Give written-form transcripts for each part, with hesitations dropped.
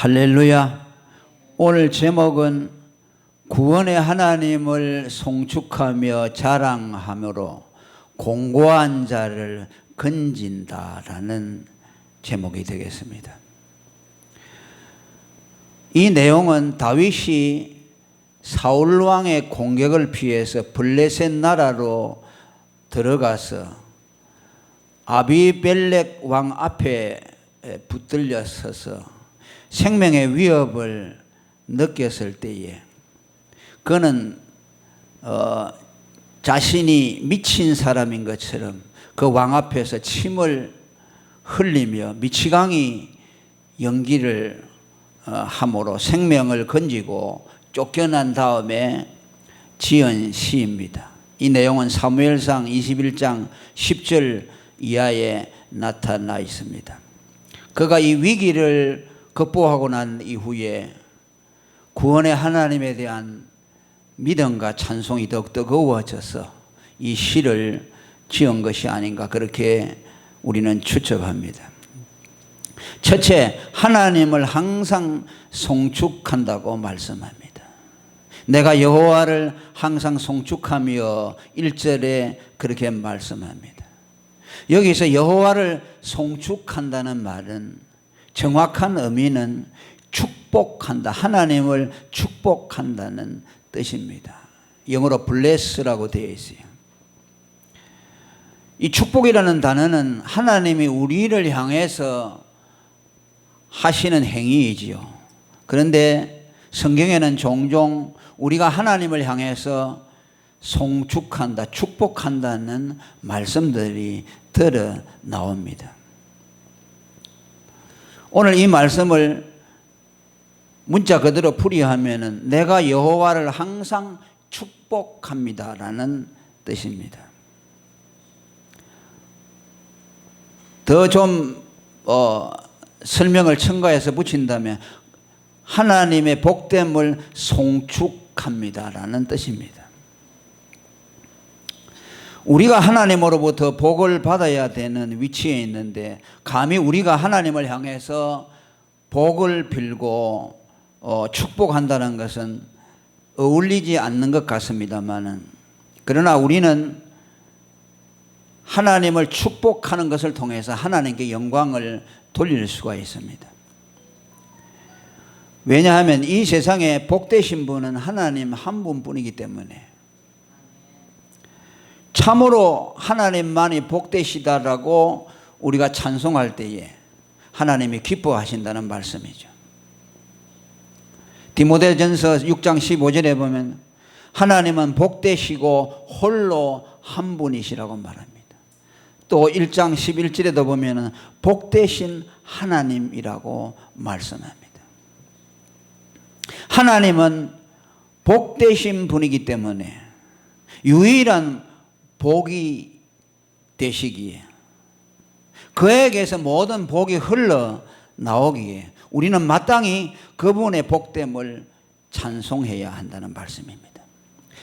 할렐루야. 오늘 제목은 구원의 하나님을 송축하며 자랑함으로 공고한 자를 건진다라는 제목이 되겠습니다. 이 내용은 다윗이 사울 왕의 공격을 피해서 블레셋 나라로 들어가서 아비멜렉 왕 앞에 붙들려 서서 생명의 위협을 느꼈을 때에 그는 자신이 미친 사람인 것처럼 그 왕 앞에서 침을 흘리며 미치광이 연기를 함으로 생명을 건지고 쫓겨난 다음에 지은 시입니다. 이 내용은 사무엘상 21장 10절 이하에 나타나 있습니다. 그가 이 위기를 극복하고 난 이후에 구원의 하나님에 대한 믿음과 찬송이 더욱 뜨거워져서 이 시를 지은 것이 아닌가 그렇게 우리는 추측합니다. 첫째, 하나님을 항상 송축한다고 말씀합니다. 내가 여호와를 항상 송축하며 1절에 그렇게 말씀합니다. 여기서 여호와를 송축한다는 말은 정확한 의미는 축복한다, 하나님을 축복한다는 뜻입니다. 영어로 bless라고 되어 있어요. 이 축복이라는 단어는 하나님이 우리를 향해서 하시는 행위이지요. 그런데 성경에는 종종 우리가 하나님을 향해서 송축한다, 축복한다는 말씀들이 들어 나옵니다. 오늘 이 말씀을 문자 그대로 풀이하면은 내가 여호와를 항상 축복합니다라는 뜻입니다. 더 좀 설명을 첨가해서 붙인다면 하나님의 복됨을 송축합니다라는 뜻입니다. 우리가 하나님으로부터 복을 받아야 되는 위치에 있는데 감히 우리가 하나님을 향해서 복을 빌고 축복한다는 것은 어울리지 않는 것 같습니다만은, 그러나 우리는 하나님을 축복하는 것을 통해서 하나님께 영광을 돌릴 수가 있습니다. 왜냐하면 이 세상에 복되신 분은 하나님 한 분뿐이기 때문에, 참으로 하나님만이 복되시다라고 우리가 찬송할 때에 하나님이 기뻐하신다는 말씀이죠. 디모데전서 6장 15절에 보면 하나님은 복되시고 홀로 한 분이시라고 말합니다. 또 1장 11절에도 보면 복되신 하나님이라고 말씀합니다. 하나님은 복되신 분이기 때문에 유일한 복이 되시기에, 그에게서 모든 복이 흘러나오기에 우리는 마땅히 그분의 복됨을 찬송해야 한다는 말씀입니다.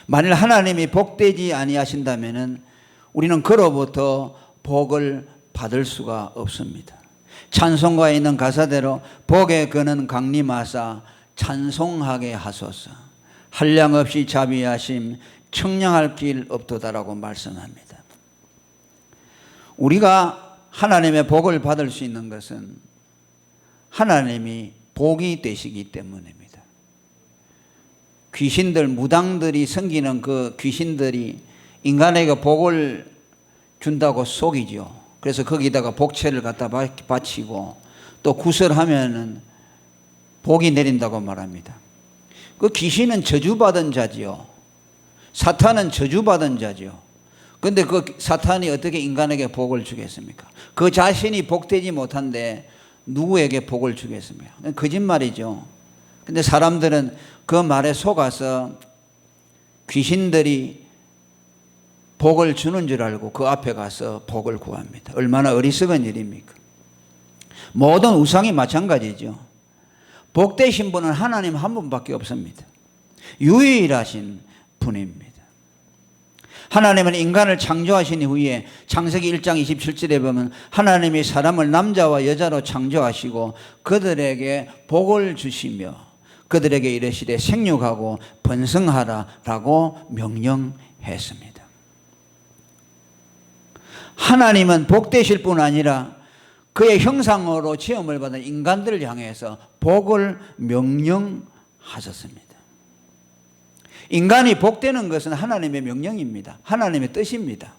만일 하나님이 복되지 아니하신다면 우리는 그로부터 복을 받을 수가 없습니다. 찬송가에 있는 가사대로 복에 그는 강림하사 찬송하게 하소서, 한량없이 자비하심 청량할 길 없도다라고 말씀합니다. 우리가 하나님의 복을 받을 수 있는 것은 하나님이 복이 되시기 때문입니다. 귀신들, 무당들이 섬기는 그 귀신들이 인간에게 복을 준다고 속이죠. 그래서 거기다가 복채를 갖다 바치고 또 구설하면은 복이 내린다고 말합니다. 그 귀신은 저주받은 자지요. 사탄은 저주받은 자죠. 그런데 그 사탄이 어떻게 인간에게 복을 주겠습니까? 그 자신이 복되지 못한데 누구에게 복을 주겠습니까? 거짓말이죠. 그런데 사람들은 그 말에 속아서 귀신들이 복을 주는 줄 알고 그 앞에 가서 복을 구합니다. 얼마나 어리석은 일입니까? 모든 우상이 마찬가지죠. 복되신 분은 하나님 한 분밖에 없습니다. 유일하신 분입니다. 하나님은 인간을 창조하신 이후에 창세기 1장 27절에 보면 하나님이 사람을 남자와 여자로 창조하시고 그들에게 복을 주시며 그들에게 이르시되 생육하고 번성하라라고 명령했습니다. 하나님은 복되실 뿐 아니라 그의 형상으로 지음을 받은 인간들을 향해서 복을 명령하셨습니다. 인간이 복되는 것은 하나님의 명령입니다. 하나님의 뜻입니다.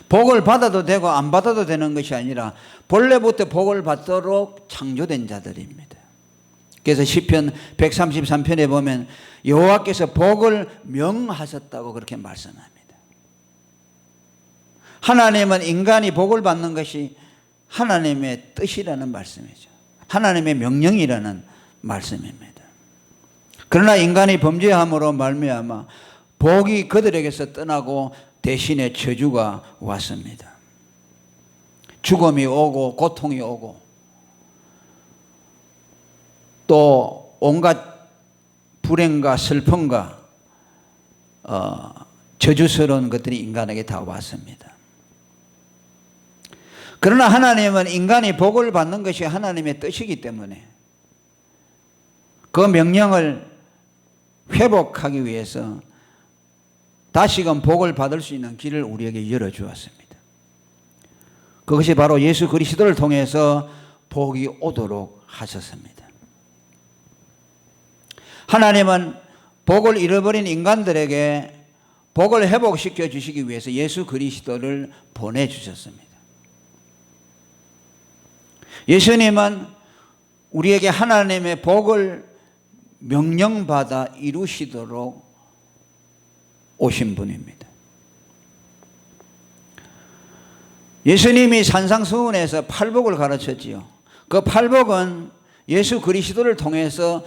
복을 받아도 되고 안 받아도 되는 것이 아니라 본래부터 복을 받도록 창조된 자들입니다. 그래서 시편 133편에 보면 여호와께서 복을 명하셨다고 그렇게 말씀합니다. 하나님은 인간이 복을 받는 것이 하나님의 뜻이라는 말씀이죠. 하나님의 명령이라는 말씀입니다. 그러나 인간이 범죄함으로 말미암아 복이 그들에게서 떠나고 대신에 저주가 왔습니다. 죽음이 오고 고통이 오고 또 온갖 불행과 슬픔과 저주스러운 것들이 인간에게 다 왔습니다. 그러나 하나님은 인간이 복을 받는 것이 하나님의 뜻이기 때문에 그 명령을 회복하기 위해서 다시금 복을 받을 수 있는 길을 우리에게 열어주었습니다. 그것이 바로 예수 그리스도를 통해서 복이 오도록 하셨습니다. 하나님은 복을 잃어버린 인간들에게 복을 회복시켜 주시기 위해서 예수 그리스도를 보내주셨습니다. 예수님은 우리에게 하나님의 복을 명령받아 이루시도록 오신 분입니다. 예수님이 산상수훈에서 팔복을 가르쳤지요. 그 팔복은 예수 그리스도를 통해서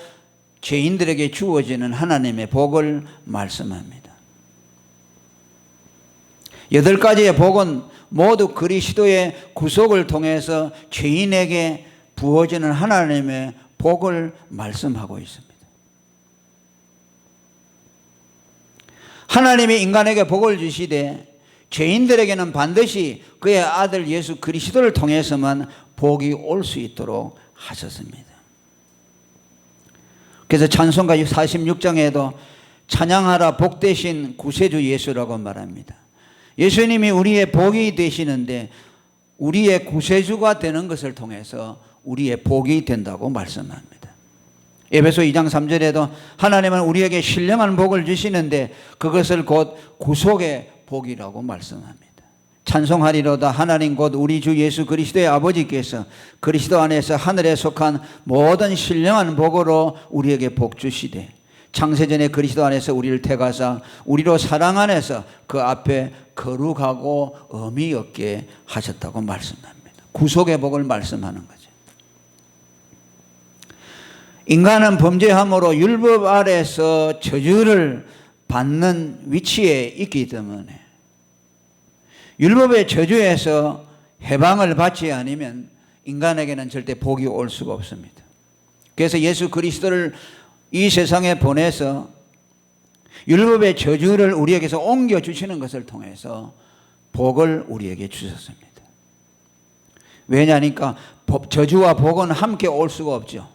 죄인들에게 주어지는 하나님의 복을 말씀합니다. 8가지의 복은 모두 그리스도의 구속을 통해서 죄인에게 부어지는 하나님의 복을 말씀하고 있습니다. 하나님이 인간에게 복을 주시되 죄인들에게는 반드시 그의 아들 예수 그리스도를 통해서만 복이 올 수 있도록 하셨습니다. 그래서 찬송가 46장에도 찬양하라 복되신 구세주 예수라고 말합니다. 예수님이 우리의 복이 되시는데 우리의 구세주가 되는 것을 통해서 우리의 복이 된다고 말씀합니다. 에베소 2장 3절에도 하나님은 우리에게 신령한 복을 주시는데 그것을 곧 구속의 복이라고 말씀합니다. 찬송하리로다 하나님 곧 우리 주 예수 그리스도의 아버지께서 그리스도 안에서 하늘에 속한 모든 신령한 복으로 우리에게 복 주시되 창세전에 그리스도 안에서 우리를 택하사 우리로 사랑 안에서 그 앞에 거룩하고 의미 없게 하셨다고 말씀합니다. 구속의 복을 말씀하는 거죠. 인간은 범죄함으로 율법 아래에서 저주를 받는 위치에 있기 때문에 율법의 저주에서 해방을 받지 않으면 인간에게는 절대 복이 올 수가 없습니다. 그래서 예수 그리스도를 이 세상에 보내서 율법의 저주를 우리에게서 옮겨주시는 것을 통해서 복을 우리에게 주셨습니다. 왜냐하니까 저주와 복은 함께 올 수가 없죠.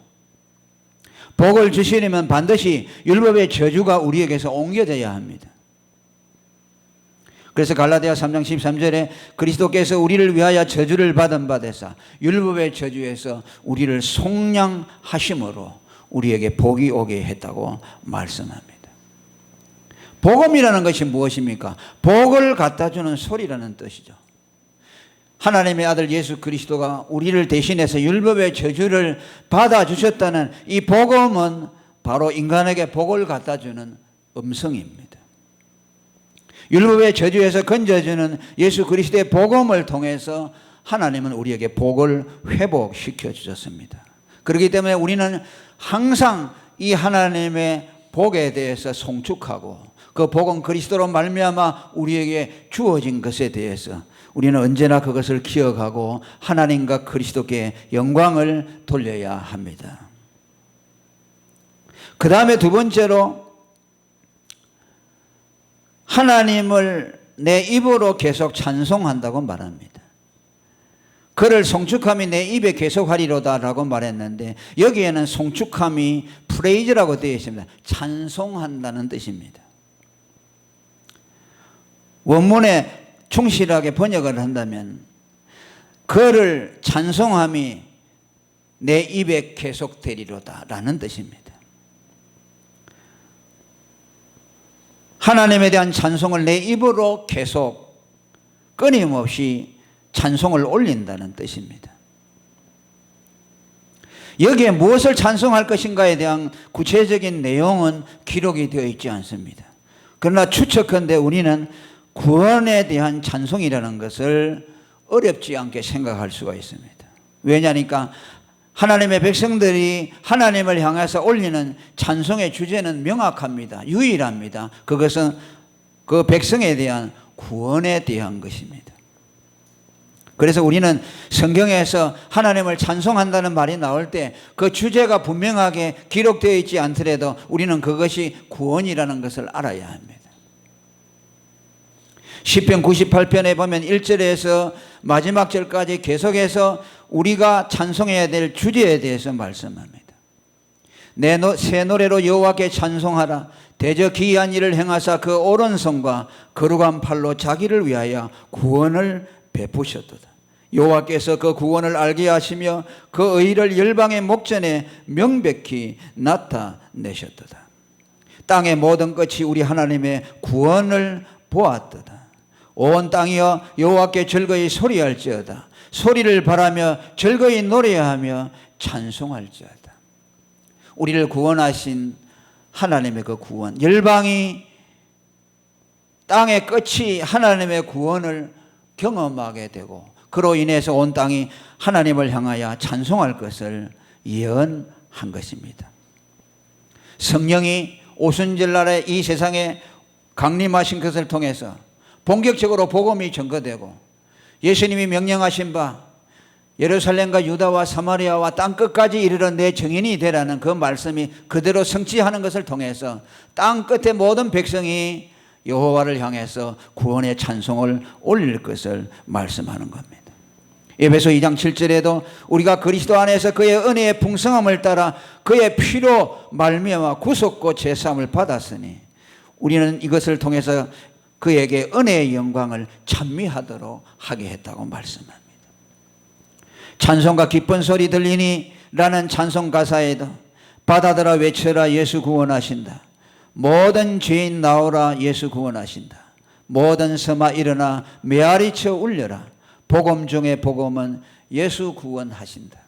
복을 주시려면 반드시 율법의 저주가 우리에게서 옮겨져야 합니다. 그래서 갈라디아 3장 13절에 그리스도께서 우리를 위하여 저주를 받은 바 되사 율법의 저주에서 우리를 속량하심으로 우리에게 복이 오게 했다고 말씀합니다. 복음이라는 것이 무엇입니까? 복을 갖다 주는 소리라는 뜻이죠. 하나님의 아들 예수 그리스도가 우리를 대신해서 율법의 저주를 받아주셨다는 이 복음은 바로 인간에게 복을 갖다 주는 음성입니다. 율법의 저주에서 건져주는 예수 그리스도의 복음을 통해서 하나님은 우리에게 복을 회복시켜 주셨습니다. 그렇기 때문에 우리는 항상 이 하나님의 복에 대해서 송축하고 그 복은 그리스도로 말미암아 우리에게 주어진 것에 대해서 우리는 언제나 그것을 기억하고 하나님과 그리스도께 영광을 돌려야 합니다. 그 다음에 두 번째로 하나님을 내 입으로 계속 찬송한다고 말합니다. 그를 송축함이 내 입에 계속하리로다 라고 말했는데, 여기에는 송축함이 프레이즈라고 되어 있습니다. 찬송한다는 뜻입니다. 원문에 충실하게 번역을 한다면 그를 찬송함이 내 입에 계속되리로다 라는 뜻입니다. 하나님에 대한 찬송을 내 입으로 계속 끊임없이 찬송을 올린다는 뜻입니다. 여기에 무엇을 찬송할 것인가에 대한 구체적인 내용은 기록이 되어 있지 않습니다. 그러나 추측컨대 우리는 구원에 대한 찬송이라는 것을 어렵지 않게 생각할 수가 있습니다. 왜냐니까 하나님의 백성들이 하나님을 향해서 올리는 찬송의 주제는 명확합니다. 유일합니다. 그것은 그 백성에 대한 구원에 대한 것입니다. 그래서 우리는 성경에서 하나님을 찬송한다는 말이 나올 때 그 주제가 분명하게 기록되어 있지 않더라도 우리는 그것이 구원이라는 것을 알아야 합니다. 시편 98편에 보면 1절에서 마지막 절까지 계속해서 우리가 찬송해야 될 주제에 대해서 말씀합니다. 새 노래로 여호와께 찬송하라. 대저 기이한 일을 행하사 그 오른손과 거룩한 팔로 자기를 위하여 구원을 베푸셨도다. 여호와께서 그 구원을 알게 하시며 그 의를 열방의 목전에 명백히 나타내셨도다. 땅의 모든 끝이 우리 하나님의 구원을 보았도다. 온 땅이여 여호와께 즐거이 소리할지어다. 소리를 바라며 즐거이 노래하며 찬송할지어다. 우리를 구원하신 하나님의 그 구원, 열방이 땅의 끝이 하나님의 구원을 경험하게 되고 그로 인해서 온 땅이 하나님을 향하여 찬송할 것을 예언한 것입니다. 성령이 오순절날에 이 세상에 강림하신 것을 통해서 본격적으로 복음이 전거되고 예수님이 명령하신 바 예루살렘과 유다와 사마리아와 땅끝까지 이르러 내 증인이 되라는 그 말씀이 그대로 성취하는 것을 통해서 땅끝의 모든 백성이 여호와를 향해서 구원의 찬송을 올릴 것을 말씀하는 겁니다. 에베소 2장 7절에도 우리가 그리스도 안에서 그의 은혜의 풍성함을 따라 그의 피로 말미암아 구속고 제사함을 받았으니 우리는 이것을 통해서 그에게 은혜의 영광을 찬미하도록 하게 했다고 말씀합니다. 찬송과 기쁜 소리 들리니 라는 찬송 가사에도 바다들아 외쳐라 예수 구원하신다. 모든 죄인 나오라 예수 구원하신다. 모든 섬아 일어나 메아리쳐 울려라. 복음 중에 복음은 예수 구원하신다.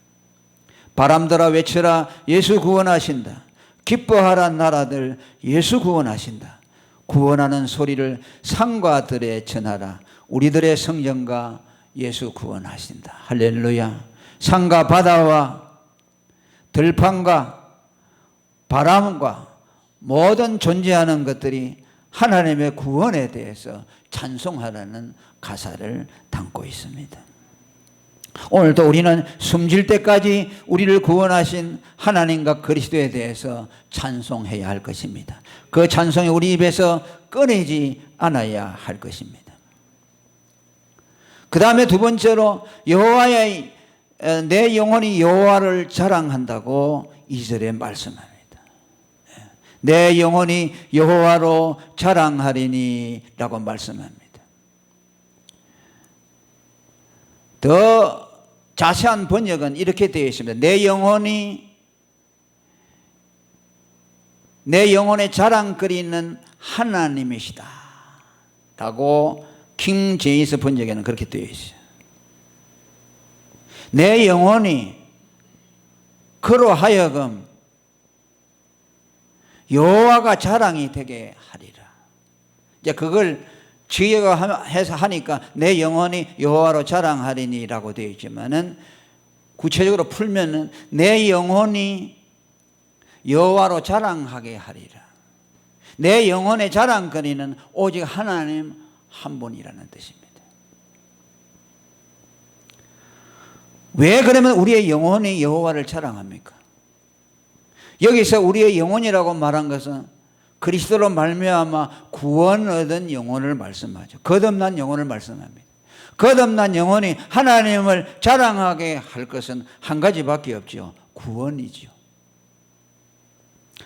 바람들아 외쳐라 예수 구원하신다. 기뻐하라 나라들 예수 구원하신다. 구원하는 소리를 산과 들에 전하라. 우리들의 성령과 예수 구원하신다. 할렐루야. 산과 바다와 들판과 바람과 모든 존재하는 것들이 하나님의 구원에 대해서 찬송하라는 가사를 담고 있습니다. 오늘도 우리는 숨질 때까지 우리를 구원하신 하나님과 그리스도에 대해서 찬송해야 할 것입니다. 그 찬송이 우리 입에서 꺼내지 않아야 할 것입니다. 그 다음에 두 번째로 여호와의 내 영혼이 여호와를 자랑한다고 2절에 말씀합니다. 내 영혼이 여호와로 자랑하리니 라고 말씀합니다. 더 자세한 번역은 이렇게 되어 있습니다. 내 영혼의 자랑거리는 하나님이시다 라고 킹 제임스 번역에는 그렇게 되어 있어요. 내 영혼이 그로 하여금 여호와가 자랑이 되게 하리라. 이제 그걸 지혜가 하니까 내 영혼이 여호와로 자랑하리니라고 되어 있지만은 구체적으로 풀면은 내 영혼이 여호와로 자랑하게 하리라. 내 영혼의 자랑거리는 오직 하나님 한 분이라는 뜻입니다. 왜 그러면 우리의 영혼이 여호와를 자랑합니까? 여기서 우리의 영혼이라고 말한 것은 그리스도로 말미암아 구원 얻은 영혼을 말씀하죠. 거듭난 영혼을 말씀합니다. 거듭난 영혼이 하나님을 자랑하게 할 것은 한 가지밖에 없죠. 구원이죠.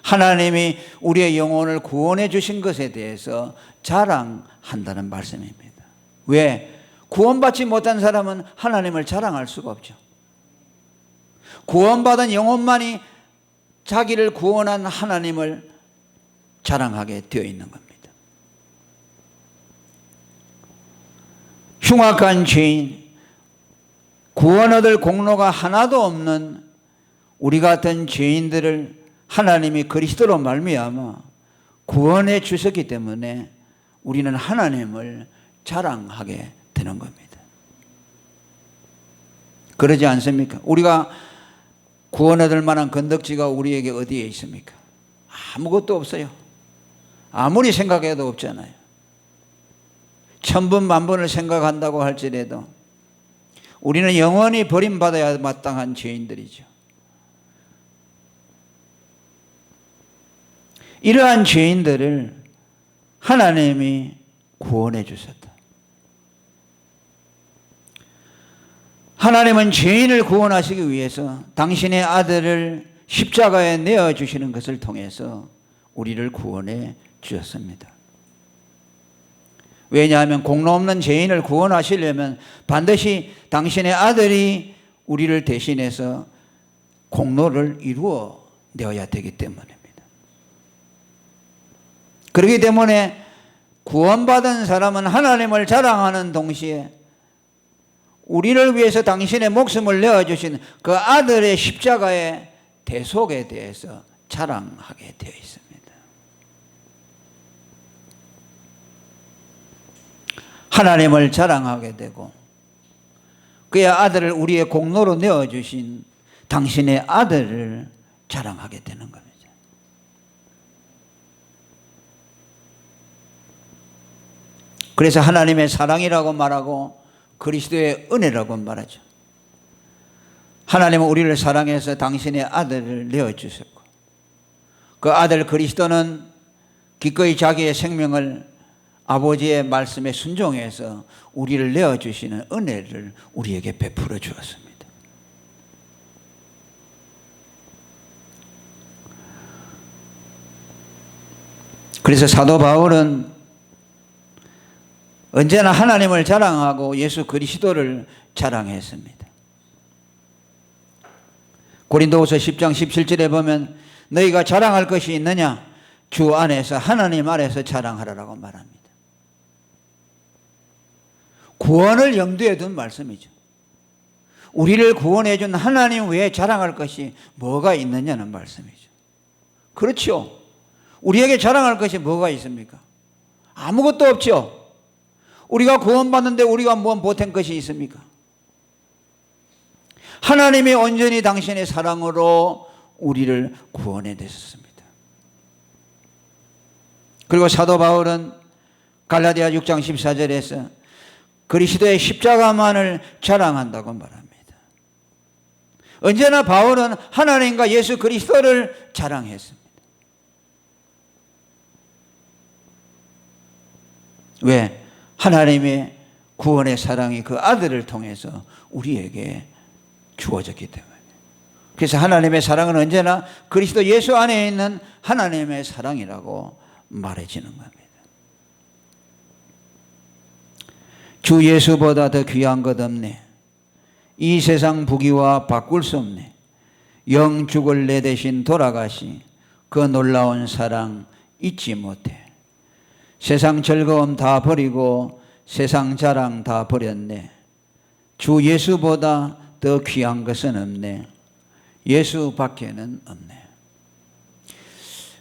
하나님이 우리의 영혼을 구원해 주신 것에 대해서 자랑한다는 말씀입니다. 왜? 구원받지 못한 사람은 하나님을 자랑할 수가 없죠. 구원받은 영혼만이 자기를 구원한 하나님을 자랑하게 되어 있는 겁니다. 흉악한 죄인, 구원 얻을 공로가 하나도 없는 우리 같은 죄인들을 하나님이 그리스도로 말미암아 구원해 주셨기 때문에 우리는 하나님을 자랑하게 되는 겁니다. 그러지 않습니까? 우리가 구원 얻을 만한 건덕지가 우리에게 어디에 있습니까? 아무것도 없어요. 아무리 생각해도 없잖아요. 천번 만번을 생각한다고 할지라도 우리는 영원히 버림받아야 마땅한 죄인들이죠. 이러한 죄인들을 하나님이 구원해 주셨다. 하나님은 죄인을 구원하시기 위해서 당신의 아들을 십자가에 내어주시는 것을 통해서 우리를 구원해 주셨습니다. 왜냐하면 공로 없는 죄인을 구원하시려면 반드시 당신의 아들이 우리를 대신해서 공로를 이루어 내어야 되기 때문입니다. 그렇기 때문에 구원받은 사람은 하나님을 자랑하는 동시에 우리를 위해서 당신의 목숨을 내어주신 그 아들의 십자가의 대속에 대해서 자랑하게 되어 있습니다. 하나님을 자랑하게 되고 그의 아들을 우리의 공로로 내어주신 당신의 아들을 자랑하게 되는 겁니다. 그래서 하나님의 사랑이라고 말하고 그리스도의 은혜라고 말하죠. 하나님은 우리를 사랑해서 당신의 아들을 내어주셨고 그 아들 그리스도는 기꺼이 자기의 생명을 아버지의 말씀에 순종해서 우리를 내어주시는 은혜를 우리에게 베풀어 주었습니다. 그래서 사도 바울은 언제나 하나님을 자랑하고 예수 그리스도를 자랑했습니다. 고린도후서 10장 17절에 보면 너희가 자랑할 것이 있느냐? 주 안에서 하나님 안에서 자랑하라라고 말합니다. 구원을 염두에 둔 말씀이죠. 우리를 구원해 준 하나님 외에 자랑할 것이 뭐가 있느냐는 말씀이죠. 그렇죠. 우리에게 자랑할 것이 뭐가 있습니까? 아무것도 없죠. 우리가 구원받는데 우리가 뭔 보탠 것이 있습니까? 하나님이 온전히 당신의 사랑으로 우리를 구원해 내셨습니다. 그리고 사도 바울은 갈라디아 6장 14절에서 그리스도의 십자가만을 자랑한다고 말합니다. 언제나 바울은 하나님과 예수 그리스도를 자랑했습니다. 왜? 하나님의 구원의 사랑이 그 아들을 통해서 우리에게 주어졌기 때문에. 그래서 하나님의 사랑은 언제나 그리스도 예수 안에 있는 하나님의 사랑이라고 말해지는 겁니다. 주 예수보다 더 귀한 것 없네. 이 세상 부귀와 바꿀 수 없네. 영 죽을 내 대신 돌아가시 그 놀라운 사랑 잊지 못해. 세상 즐거움 다 버리고 세상 자랑 다 버렸네. 주 예수보다 더 귀한 것은 없네. 예수 밖에는 없네.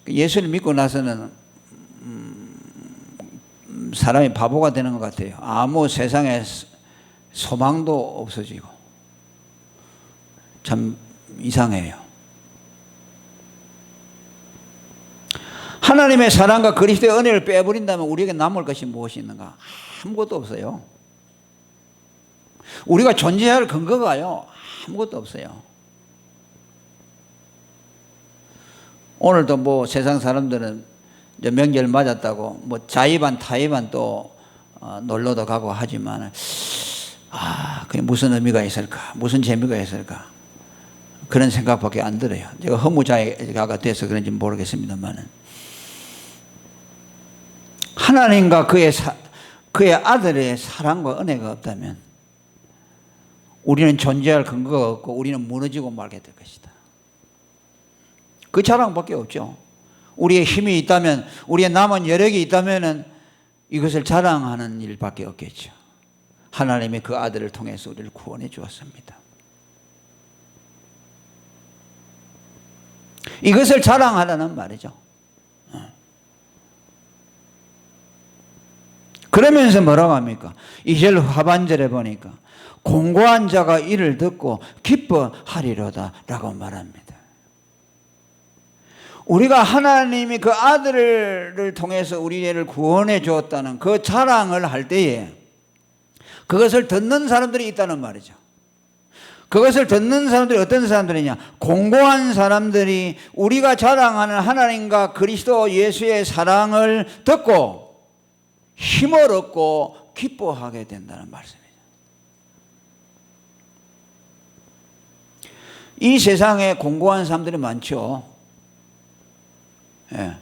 예수를 믿고 나서는 사람이 바보가 되는 것 같아요. 아무 세상에 소망도 없어지고 참 이상해요. 하나님의 사랑과 그리스도의 은혜를 빼버린다면 우리에게 남을 것이 무엇이 있는가? 아무것도 없어요. 우리가 존재할 근거가요, 아무것도 없어요. 오늘도 뭐 세상 사람들은 이제 명절 맞았다고 뭐 자의반 타의반 또 놀러도 가고 하지만 그게 무슨 의미가 있을까? 무슨 재미가 있을까? 그런 생각밖에 안 들어요. 제가 허무자가 돼서 그런지 모르겠습니다만은 하나님과 그의 아들의 사랑과 은혜가 없다면 우리는 존재할 근거가 없고 우리는 무너지고 말게 될 것이다. 그 자랑밖에 없죠. 우리의 힘이 있다면, 우리의 남은 여력이 있다면 이것을 자랑하는 일밖에 없겠죠. 하나님의 그 아들을 통해서 우리를 구원해 주었습니다. 이것을 자랑하라는 말이죠. 그러면서 뭐라고 합니까? 2절 하반절에 보니까 공고한 자가 이를 듣고 기뻐하리로다 라고 말합니다. 우리가 하나님이 그 아들을 통해서 우리를 구원해 주었다는 그 자랑을 할 때에 그것을 듣는 사람들이 있다는 말이죠. 그것을 듣는 사람들이 어떤 사람들이냐? 공고한 사람들이 우리가 자랑하는 하나님과 그리스도 예수의 사랑을 듣고 힘을 얻고 기뻐하게 된다는 말씀이죠. 이 세상에 공고한 사람들이 많죠. 예.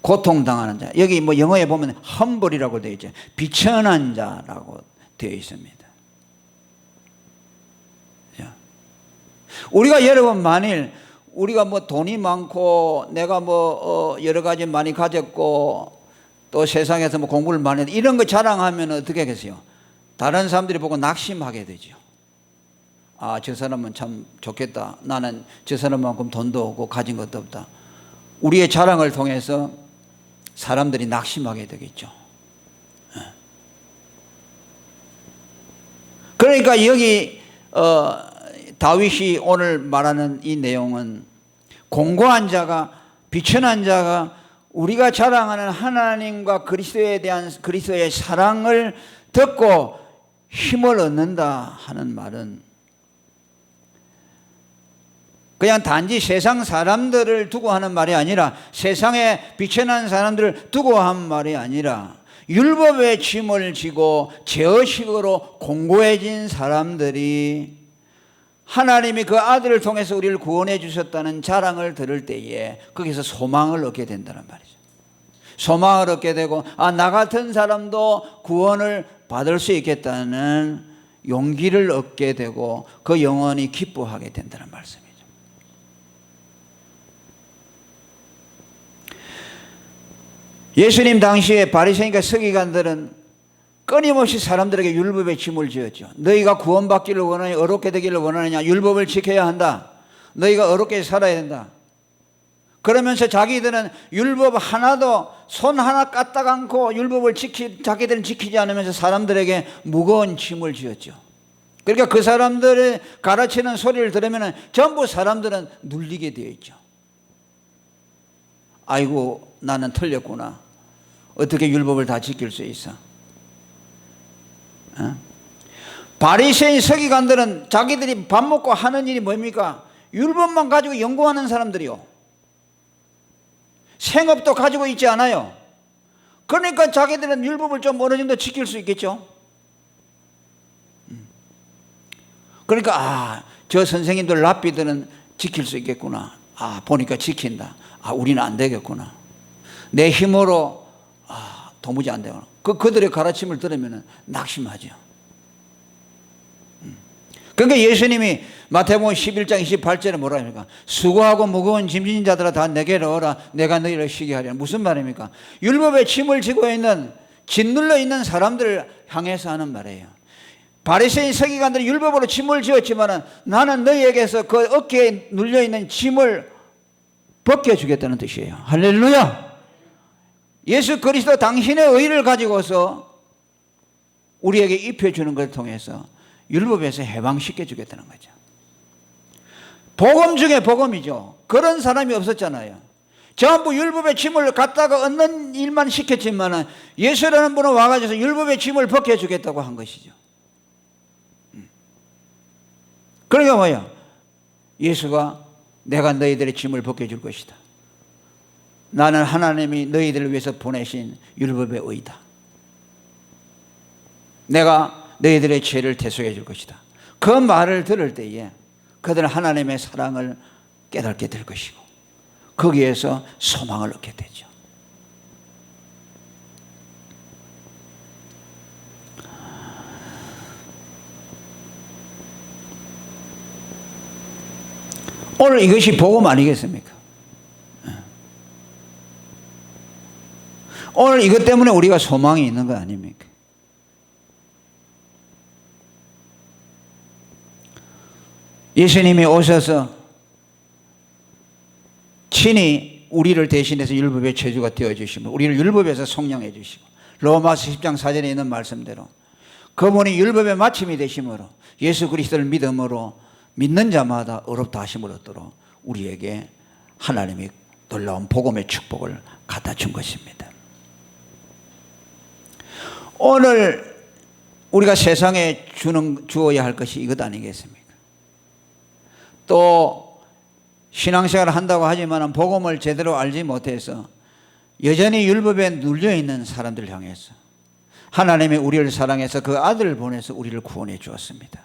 고통당하는 자. 여기 뭐 영어에 보면 humble이라고 되어 있죠. 비천한 자라고 되어 있습니다. 우리가 여러분 만일 우리가 뭐 돈이 많고 내가 뭐 여러 가지 많이 가졌고 또 세상에서 뭐 공부를 많이 했다 이런 거 자랑하면 어떻게 하겠어요? 다른 사람들이 보고 낙심하게 되죠. 저 사람은 참 좋겠다. 나는 저 사람만큼 돈도 없고 가진 것도 없다. 우리의 자랑을 통해서 사람들이 낙심하게 되겠죠. 그러니까 여기 다윗이 오늘 말하는 이 내용은 공고한 자가 비천한 자가 우리가 자랑하는 하나님과 그리스도에 대한 그리스도의 사랑을 듣고 힘을 얻는다 하는 말은 그냥 단지 세상 사람들을 두고 하는 말이 아니라 세상에 비천한 사람들을 두고 한 말이 아니라 율법의 짐을 지고 제어식으로 공고해진 사람들이 하나님이 그 아들을 통해서 우리를 구원해 주셨다는 자랑을 들을 때에 거기서 소망을 얻게 된다는 말이죠. 소망을 얻게 되고 나 같은 사람도 구원을 받을 수 있겠다는 용기를 얻게 되고 그 영혼이 기뻐하게 된다는 말씀이죠. 예수님 당시에 바리새인과 서기관들은 끊임없이 사람들에게 율법의 짐을 지었죠. 너희가 구원받기를 원하냐, 어렵게 되기를 원하느냐, 율법을 지켜야 한다. 너희가 어렵게 살아야 된다. 그러면서 자기들은 율법 하나도 손 하나 까딱 않고 율법을 자기들은 지키지 않으면서 사람들에게 무거운 짐을 지었죠. 그러니까 그 사람들의 가르치는 소리를 들으면 전부 사람들은 눌리게 되어 있죠. 아이고 나는 틀렸구나. 어떻게 율법을 다 지킬 수 있어? 바리새인 서기관들은 자기들이 밥 먹고 하는 일이 뭡니까? 율법만 가지고 연구하는 사람들이요. 생업도 가지고 있지 않아요. 그러니까 자기들은 율법을 좀 어느 정도 지킬 수 있겠죠. 그러니까 저 선생님들 랍비들은 지킬 수 있겠구나. 보니까 지킨다. 우리는 안 되겠구나. 내 힘으로 도무지 안 되구나. 그들의 가르침을 들으면 낙심하죠. 그러니까 예수님이 마태복음 11장 28절에 뭐라 합니까? 수고하고 무거운 짐진 자들아 다 내게로 오라. 내가 너희를 쉬게 하리라. 무슨 말입니까? 율법에 짐을 지고 있는 짓눌러 있는 사람들을 향해서 하는 말이에요. 바리새인 서기관들이 율법으로 짐을 지었지만 나는 너희에게서 그 어깨에 눌려 있는 짐을 벗겨주겠다는 뜻이에요. 할렐루야. 예수 그리스도 당신의 의를 가지고서 우리에게 입혀주는 것을 통해서 율법에서 해방시켜 주겠다는 거죠. 복음 중에 복음이죠. 그런 사람이 없었잖아요. 전부 율법의 짐을 갖다가 얻는 일만 시켰지만 예수라는 분은 와가지고 율법의 짐을 벗겨주겠다고 한 것이죠. 그러니까 뭐야? 예수가 내가 너희들의 짐을 벗겨줄 것이다. 나는 하나님이 너희들을 위해서 보내신 율법의 의다. 내가 너희들의 죄를 대속해 줄 것이다. 그 말을 들을 때에 그들은 하나님의 사랑을 깨닫게 될 것이고 거기에서 소망을 얻게 되죠. 오늘 이것이 복음 아니겠습니까? 오늘 이것 때문에 우리가 소망이 있는 거 아닙니까? 예수님이 오셔서 친히 우리를 대신해서 율법의 죄주가 되어주시고 우리를 율법에서 속량해 주시고 로마서 10장 4절에 있는 말씀대로 그분이 율법의 마침이 되심으로 예수 그리스도를 믿음으로 믿는 자마다 의롭다 하심을 얻도록 우리에게 하나님이 놀라운 복음의 축복을 갖다 준 것입니다. 오늘 우리가 세상에 주어야 할 것이 이것 아니겠습니까? 또 신앙생활을 한다고 하지만 복음을 제대로 알지 못해서 여전히 율법에 눌려있는 사람들을 향해서 하나님이 우리를 사랑해서 그 아들을 보내서 우리를 구원해 주었습니다.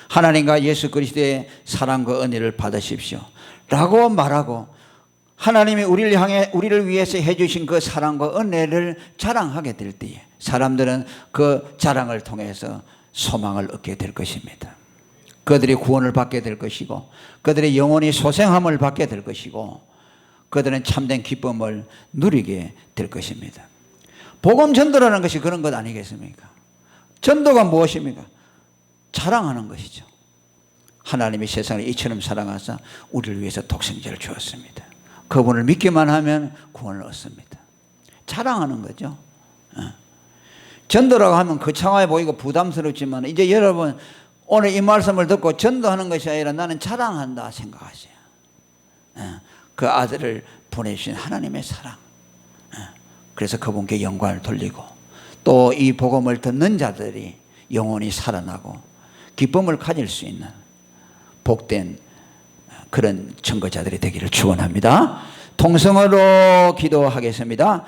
하나님과 예수 그리스도의 사랑과 은혜를 받으십시오 라고 말하고 하나님이 우리를 위해서 해주신 그 사랑과 은혜를 자랑하게 될 때에 사람들은 그 자랑을 통해서 소망을 얻게 될 것입니다. 그들이 구원을 받게 될 것이고 그들의 영혼이 소생함을 받게 될 것이고 그들은 참된 기쁨을 누리게 될 것입니다. 복음 전도라는 것이 그런 것 아니겠습니까? 전도가 무엇입니까? 자랑하는 것이죠. 하나님이 세상을 이처럼 사랑하사 우리를 위해서 독생자를 주었습니다. 그분을 믿기만 하면 구원을 얻습니다. 자랑하는 거죠. 전도라고 하면 거창해 보이고 부담스럽지만 이제 여러분 오늘 이 말씀을 듣고 전도하는 것이 아니라 나는 자랑한다 생각하세요. 그 아들을 보내주신 하나님의 사랑. 그래서 그분께 영광을 돌리고 또 이 복음을 듣는 자들이 영혼이 살아나고 기쁨을 가질 수 있는 복된 그런 증거자들이 되기를 축원합니다. 통성으로 기도하겠습니다.